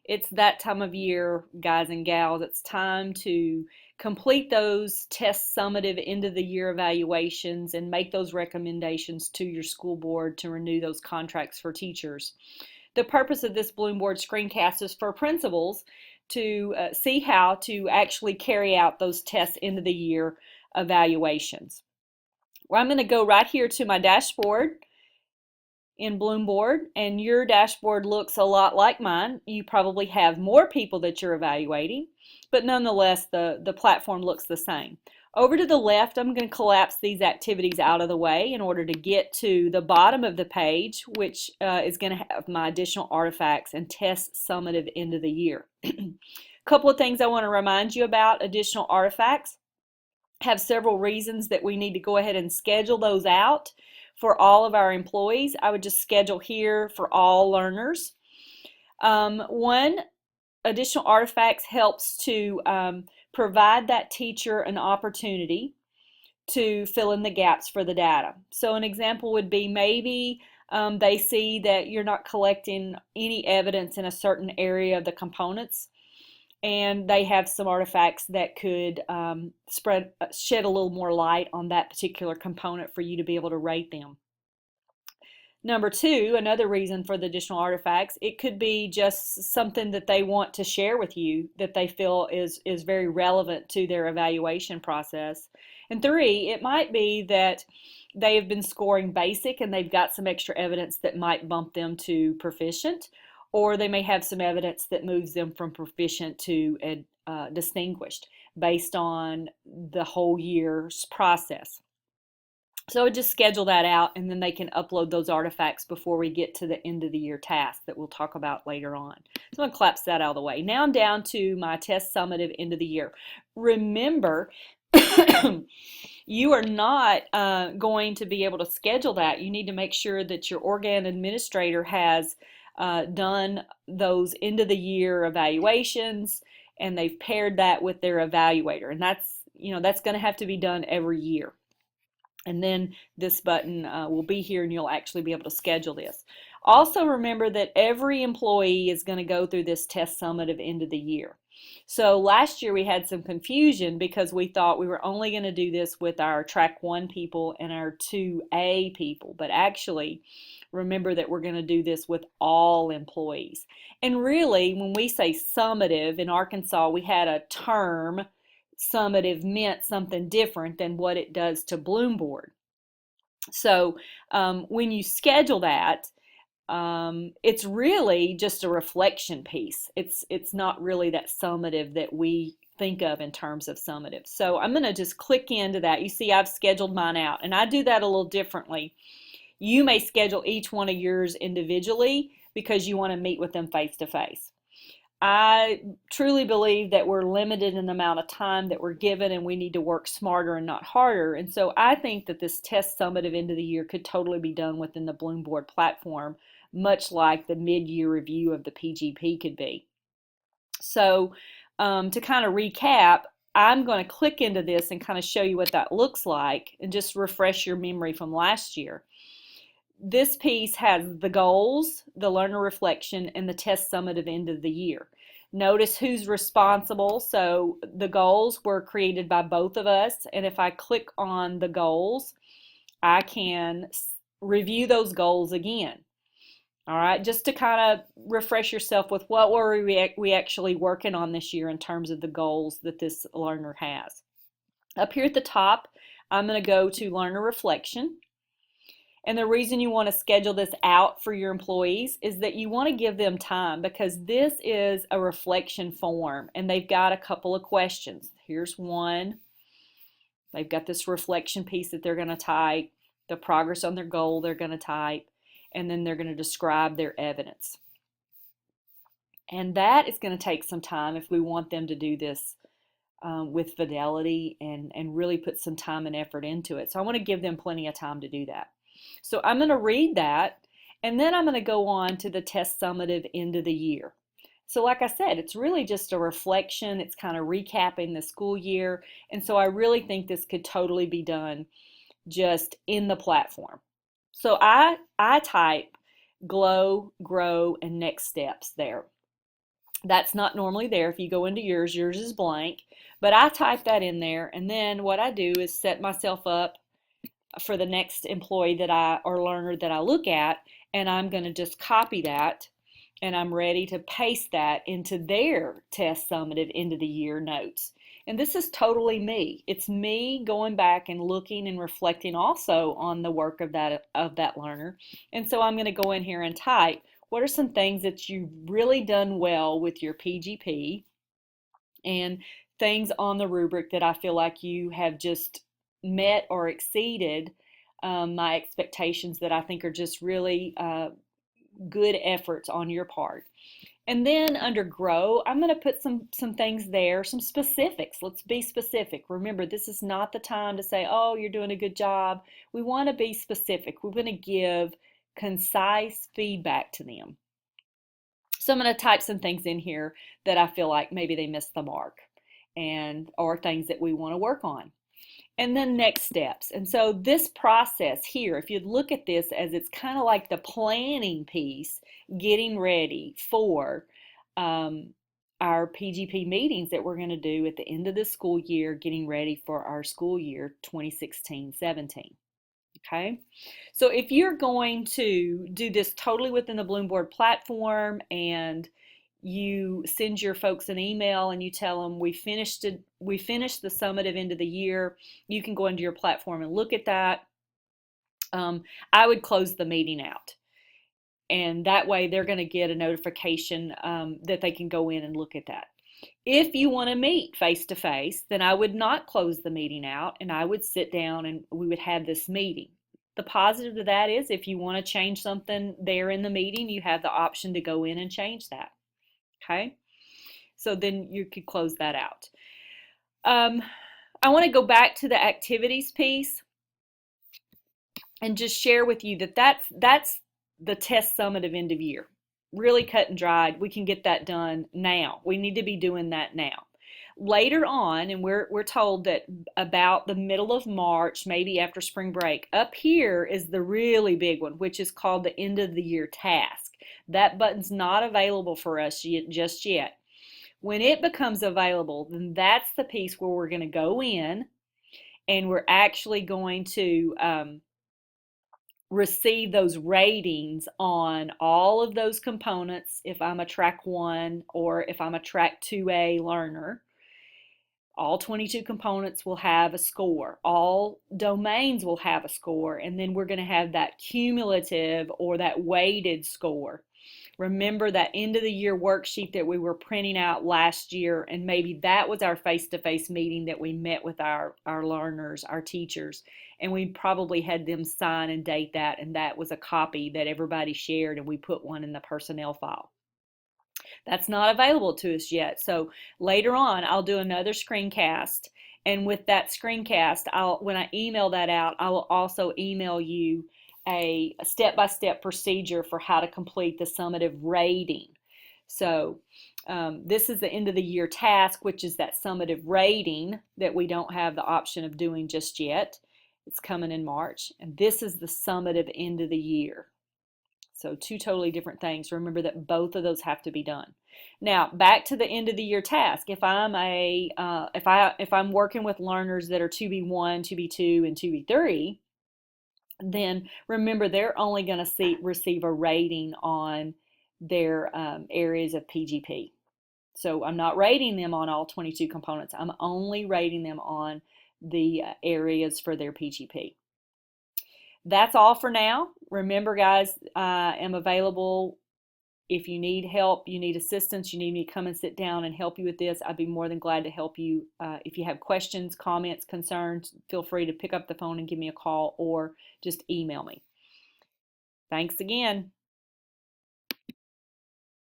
It's that time of year, guys and gals. It's time to complete those TESS summative end of the year evaluations and make those recommendations to your school board to renew those contracts for teachers. The purpose of this Bloomboard screencast is for principals to see how to actually carry out those TESS end of the year evaluations. Well, I'm going to go right here to my dashboard in Bloomboard, and your dashboard looks a lot like mine. You probably have more people that you're evaluating, but nonetheless the platform looks the same. Over to the left, I'm going to collapse these activities out of the way in order to get to the bottom of the page, which is going to have my additional artifacts and TESS summative end of the year. A couple of things I want to remind you about additional artifacts. Have several reasons that we need to go ahead and schedule those out for all of our employees. I would just schedule here for all learners. One, additional artifacts helps to provide that teacher an opportunity to fill in the gaps for the data. So an example would be maybe they see that you're not collecting any evidence in a certain area of the components, and they have some artifacts that could shed a little more light on that particular component for you to be able to rate them. Number two, another reason for the additional artifacts, it could be just something that they want to share with you that they feel is very relevant to their evaluation process. And three, it might be that they have been scoring basic and they've got some extra evidence that might bump them to proficient, or they may have some evidence that moves them from proficient to distinguished based on the whole year's process. So I would just schedule that out, and then they can upload those artifacts before we get to the end of the year task that we'll talk about later on. So I'm going to collapse that out of the way. Now I'm down to my TESS summative end of the year. Remember, you are not going to be able to schedule that. You need to make sure that your organ administrator has done those end of the year evaluations, and they've paired that with their evaluator, and that's going to have to be done every year. And then this button will be here, and you'll actually be able to schedule this. Also remember that every employee is going to go through this TESS summative end of the year. So last year we had some confusion because we thought we were only going to do this with our track 1 people and our 2A people, but actually remember that we're going to do this with all employees. And really, when we say summative, in Arkansas we had a term. Summative meant something different than what it does to Bloomboard. So when you schedule that, it's really just a reflection piece. It's not really that summative that we think of in terms of summative. So I'm going to just click into that. You see I've scheduled mine out, and I do that a little differently. You may schedule each one of yours individually because you want to meet with them face to face. I truly believe that we're limited in the amount of time that we're given, and we need to work smarter and not harder. And so I think that this TESS summative end of the year could totally be done within the Bloomboard platform, much like the mid-year review of the PGP could be. So to kind of recap, I'm going to click into this and kind of show you what that looks like and just refresh your memory from last year. This piece has the goals, the learner reflection, and the TESS summative end of the year. Notice who's responsible. So the goals were created by both of us, and if I click on the goals, I can review those goals again. All right, just to kind of refresh yourself with what were we actually working on this year in terms of the goals that this learner has. Up here at the top, I'm going to go to learner reflection. And the reason you want to schedule this out for your employees is that you want to give them time, because this is a reflection form and they've got a couple of questions. Here's one. They've got this reflection piece that they're going to type, the progress on their goal they're going to type, and then they're going to describe their evidence. And that is going to take some time if we want them to do this with fidelity and really put some time and effort into it. So I want to give them plenty of time to do that. So I'm going to read that, and then I'm going to go on to the TESS summative end of the year. So like I said, it's really just a reflection. It's kind of recapping the school year, and so I really think this could totally be done just in the platform. So I type glow, grow, and next steps there. That's not normally there. If you go into yours, yours is blank. But I type that in there, and then what I do is set myself up for the next employee that or learner that I look at, and I'm going to just copy that, and I'm ready to paste that into their TESS summative end of the year notes. And this is totally me. It's me going back and looking and reflecting also on the work of that learner. And so I'm going to go in here and type, what are some things that you've really done well with your PGP, and things on the rubric that I feel like you have just met or exceeded my expectations, that I think are just really good efforts on your part. And then under grow, I'm going to put some things there, some specifics. Let's be specific. Remember, this is not the time to say, oh, you're doing a good job. We want to be specific. We're going to give concise feedback to them. So I'm going to type some things in here that I feel like maybe they missed the mark, or things that we want to work on. And then next steps. And so this process here, if you look at this as it's kind of like the planning piece, getting ready for our PGP meetings that we're going to do at the end of the school year, getting ready for our school year 2016-17. Okay, so if you're going to do this totally within the Bloomboard platform, and you send your folks an email and you tell them we finished the summative end of the year, you can go into your platform and look at that. I would close the meeting out, and that way they're going to get a notification that they can go in and look at that. If you want to meet face to face, then I would not close the meeting out, and I would sit down and we would have this meeting. The positive to that is if you want to change something there in the meeting, you have the option to go in and change that. Okay, so then you could close that out. I want to go back to the activities piece and just share with you that that's the TESS summative end of year. Really cut and dried. We can get that done now. We need to be doing that now. Later on, and we're told that about the middle of March, maybe after spring break, up here is the really big one, which is called the end of the year task. That button's not available for us just yet. When it becomes available, then that's the piece where we're going to go in and we're actually going to receive those ratings on all of those components. If I'm a track 1 or if I'm a track 2A learner, all 22 components will have a score. All domains will have a score, and then we're going to have that cumulative or that weighted score. Remember that end of the year worksheet that we were printing out last year, and maybe that was our face-to-face meeting that we met with our learners, our teachers, and we probably had them sign and date that, and that was a copy that everybody shared, and we put one in the personnel file. That's not available to us yet. So later on, I'll do another screencast, and with that screencast, when I email that out, I will also email you a step-by-step procedure for how to complete the summative rating. So this is the end of the year task, which is that summative rating that we don't have the option of doing just yet. It's coming in March. And this is the summative end of the year. So two totally different things. Remember that both of those have to be done. Now back to the end of the year task. If I'm if I'm working with learners that are 2B1, 2B2, and 2B3, then remember they're only going to receive a rating on their areas of PGP. So I'm not rating them on all 22 components. I'm only rating them on the areas for their PGP. That's all for now. Remember, guys, I am available if you need help, you need assistance, you need me to come and sit down and help you with this. I'd be more than glad to help you. If you have questions, comments, concerns, feel free to pick up the phone and give me a call or just email me. Thanks again.